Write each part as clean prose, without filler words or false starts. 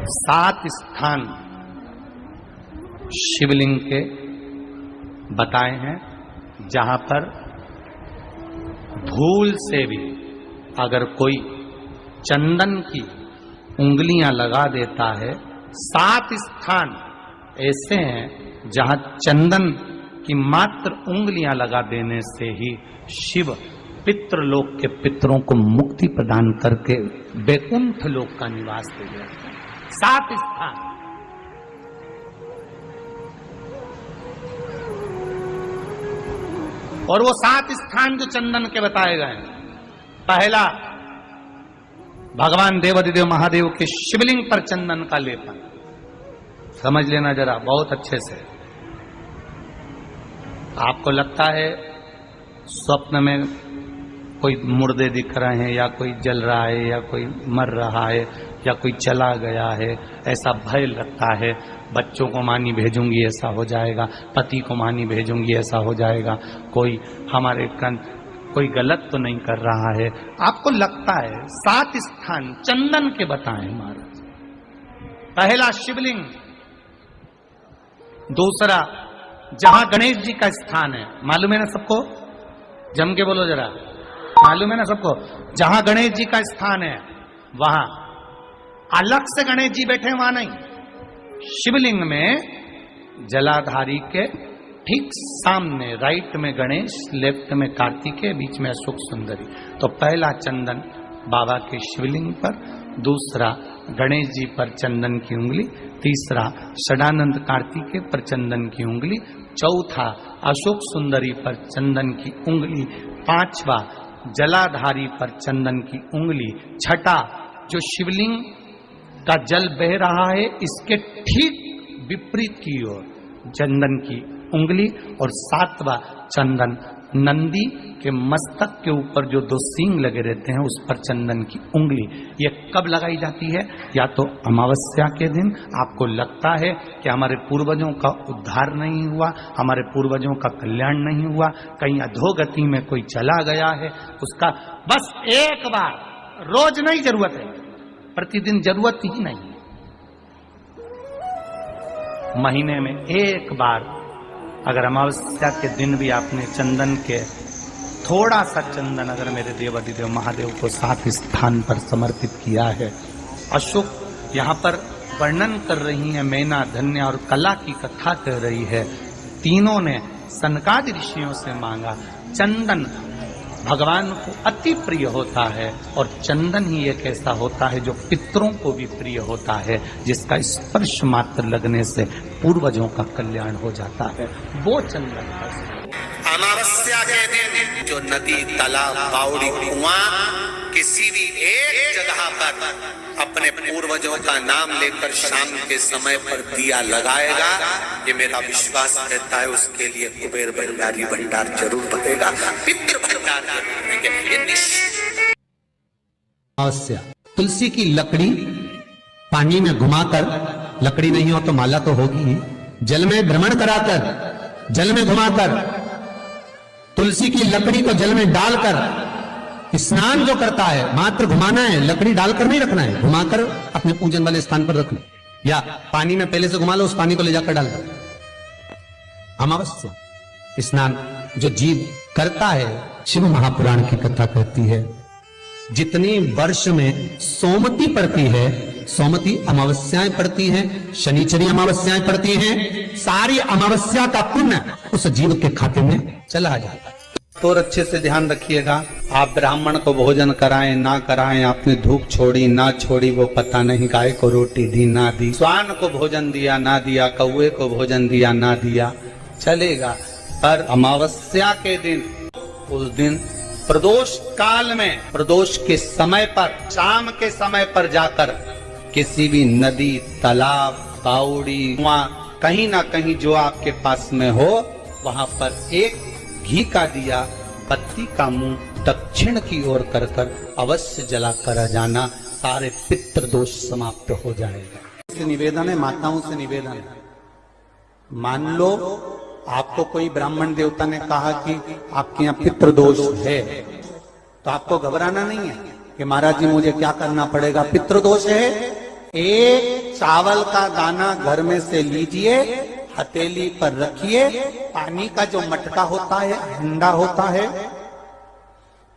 7 स्थान शिवलिंग के बताए हैं जहां पर भूल से भी अगर कोई चंदन की उंगलियां लगा देता है। 7 स्थान ऐसे हैं जहां चंदन की मात्र उंगलियां लगा देने से ही शिव पितृलोक के पितरों को मुक्ति प्रदान करके वैकुंठ लोक का निवास दे देते हैं। 7 स्थान। और वो 7 स्थान जो चंदन के बताए गए हैं, पहला भगवान देवाधिदेव महादेव के शिवलिंग पर चंदन का लेपन। समझ लेना जरा बहुत अच्छे से। आपको लगता है स्वप्न में कोई मुर्दे दिख रहे हैं या कोई जल रहा है या कोई मर रहा है या कोई चला गया है, ऐसा भय लगता है। बच्चों को मानी भेजूंगी ऐसा हो जाएगा, पति को मानी भेजूंगी ऐसा हो जाएगा, कोई हमारे कोई गलत तो नहीं कर रहा है। आपको लगता है 7 स्थान चंदन के बताएं महाराज। पहला शिवलिंग, दूसरा जहां गणेश जी का स्थान है, मालूम है ना सबको? जम के बोलो जरा, मालूम है ना सबको? जहां गणेश जी का स्थान है वहां अलग से गणेश जी बैठे, वहां नहीं। शिवलिंग में जलाधारी के ठीक सामने राइट में गणेश, लेफ्ट में कार्तिकेय, बीच में अशोक सुंदरी। तो पहला चंदन बाबा के शिवलिंग पर, दूसरा गणेश जी पर चंदन की उंगली, तीसरा षडानंद कार्तिकेय पर चंदन की उंगली, चौथा अशोक सुंदरी पर चंदन की उंगली, पांचवा जलाधारी पर चंदन की उंगली, छठा जो शिवलिंग का जल बह रहा है इसके ठीक विपरीत की ओर चंदन की उंगली, और 7वां चंदन नंदी के मस्तक के ऊपर जो 2 सींग लगे रहते हैं उस पर चंदन की उंगली। ये कब लगाई जाती है? या तो अमावस्या के दिन। आपको लगता है कि हमारे पूर्वजों का उद्धार नहीं हुआ, हमारे पूर्वजों का कल्याण नहीं हुआ, कहीं अधोगति में कोई चला गया है, उसका बस एक बार, रोज नहीं जरूरत है, प्रतिदिन जरूरत ही नहीं, महीने में एक बार अगर अमावस्या के दिन भी आपने चंदन के थोड़ा सा चंदन अगर मेरे देवाधिदेव महादेव को 7 स्थान पर समर्पित किया है। अशोक यहाँ पर वर्णन कर रही है, मैना, धन्य और कला की कथा कह रही है। तीनों ने सनकादि ऋषियों से मांगा। चंदन भगवान को अति प्रिय होता है और चंदन ही एक ऐसा होता है जो पितरों को भी प्रिय होता है, जिसका स्पर्श मात्र लगने से पूर्वजों का कल्याण हो जाता है। वो चंदन अमावस्या के दिन जो नदी, तालाब, बावड़ी, कुआं किसी भी एक जगह पर अपने पूर्वजों का नाम लेकर शाम के समय पर दिया लगाएगा, ये मेरा विश्वास रहता है, उसके लिए कुबेर भंडारी भंडार जरूर बनेगा, पितृ भंडार ये अमावस्या तुलसी की लकड़ी पानी में घुमाकर, लकड़ी नहीं हो तो माला तो होगी ही, जल में भ्रमण कराकर, जल में घुमाकर, तुलसी की लकड़ी को जल में डालकर स्नान जो करता है, मात्र घुमाना है, लकड़ी डालकर नहीं रखना है, घुमाकर अपने पूजन वाले स्थान पर रखना, या पानी में पहले से घुमा लो, उस पानी को ले जाकर डाल दो। अमावस्या स्नान जो जीव करता है, शिव महापुराण की कथा कहती है, जितनी वर्ष में सोमती पड़ती है, सोमती अमावस्याएं पड़ती हैं, शनिचरी अमावस्याएं पड़ती हैं, सारी अमावस्या का पुण्य उस जीव के खाते में चला जाता है। तो अच्छे से ध्यान रखिएगा, आप ब्राह्मण को भोजन कराएं ना कराएं, आपने धूप छोड़ी ना छोड़ी वो पता नहीं, गाय को रोटी दी ना दी, स्वान को भोजन दिया ना दिया, कौवे को भोजन दिया ना दिया, चलेगा। पर अमावस्या के दिन, उस दिन प्रदोष काल में, प्रदोष के समय पर, शाम के समय पर जाकर किसी भी नदी, तालाब, बावड़ी, कुआं, कहीं ना कहीं जो आपके पास में हो, वहां पर एक घी का दिया, बत्ती का मुंह दक्षिण की ओर कर अवश्य जला कर जाना, सारे पितृ दोष समाप्त हो जाएगा। निवेदन है, माताओं से निवेदन है, मान लो आपको कोई ब्राह्मण देवता ने कहा कि आपके यहाँ पितृ दोष है, तो आपको घबराना नहीं है कि महाराज जी मुझे क्या करना पड़ेगा, पितृ दोष है एक चावल का दाना घर में से लीजिए, हथेली पर रखिए, पानी का जो मटका होता है, हंडा होता है,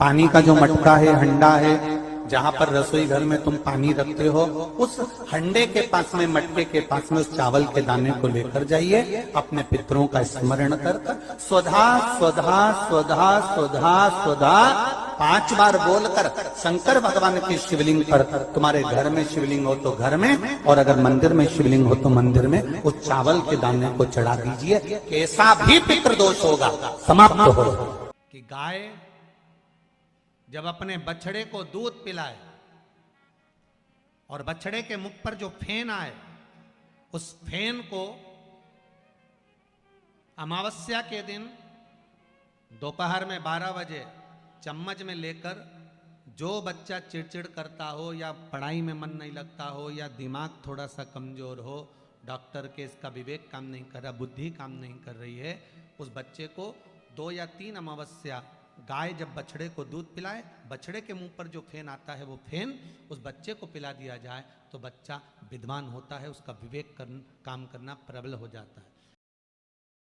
पानी का जो मटका है, हंडा है, जहां पर रसोई घर में तुम पानी रखते हो, उस हंडे के पास में, मटके के पास में उस चावल के दाने को लेकर जाइए, अपने पितरों का स्मरण कर स्वधा स्वधा स्वधा स्वधा स्वधा 5 बार बोलकर शंकर भगवान के शिवलिंग पर, तुम्हारे घर में शिवलिंग हो तो घर में, और अगर मंदिर में शिवलिंग हो तो मंदिर में, उस चावल के दाने को चढ़ा दीजिए। कैसा भी पितृदोष होगा समाप्त हो। कि गाय जब अपने बछड़े को दूध पिलाए और बछड़े के मुख पर जो फेन आए, उस फेन को अमावस्या के दिन दोपहर में 12 बजे चम्मच में लेकर, जो बच्चा चिड़चिड़ करता हो या पढ़ाई में मन नहीं लगता हो या दिमाग थोड़ा सा कमजोर हो, डॉक्टर के इसका विवेक काम नहीं कर रहा, बुद्धि काम नहीं कर रही है, उस बच्चे को 2 या 3 अमावस्या गाय जब बछड़े को दूध पिलाए, बछड़े के मुंह पर जो फेन आता है वो फेन उस बच्चे को पिला दिया जाए तो बच्चा विद्वान होता है, उसका विवेक काम करना प्रबल हो जाता है।